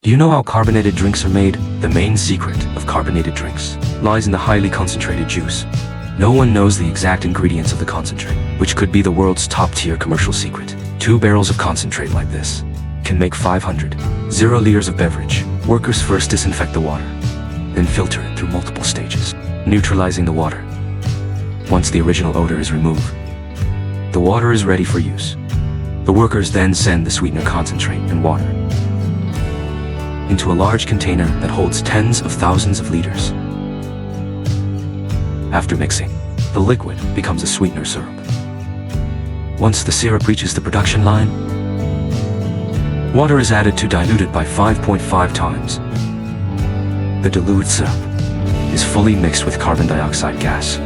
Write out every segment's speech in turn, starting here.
Do you know how carbonated drinks are made? The main secret of carbonated drinks lies in the highly concentrated juice. No one knows the exact ingredients of the concentrate, which could be the world's top-tier commercial secret. 2 barrels of concentrate like this can make 500 liters of beverage. Workers first disinfect the water, then filter it through multiple stages, neutralizing the water. Once the original odor is removed, the water is ready for use. The workers then send the sweetener concentrate and water into a large container that holds tens of thousands of liters. After mixing, the liquid becomes a sweetener syrup. Once the syrup reaches the production line, water is added to dilute it by 5.5 times. The diluted syrup is fully mixed with carbon dioxide gas,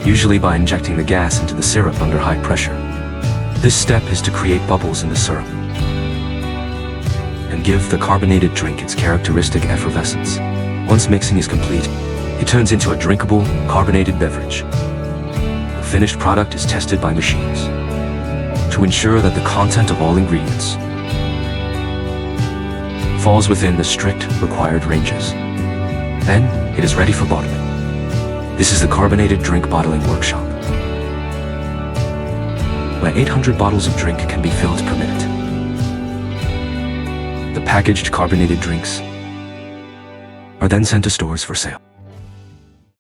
usually by injecting the gas into the syrup under high pressure. This step is to create bubbles in the syrup and give the carbonated drink its characteristic effervescence. Once mixing is complete, it turns into a drinkable, carbonated beverage. The finished product is tested by machines to ensure that the content of all ingredients falls within the strict required ranges. Then, it is ready for bottling. This is the Carbonated Drink Bottling Workshop, where 800 bottles of drink can be filled per minute. The packaged carbonated drinks are then sent to stores for sale.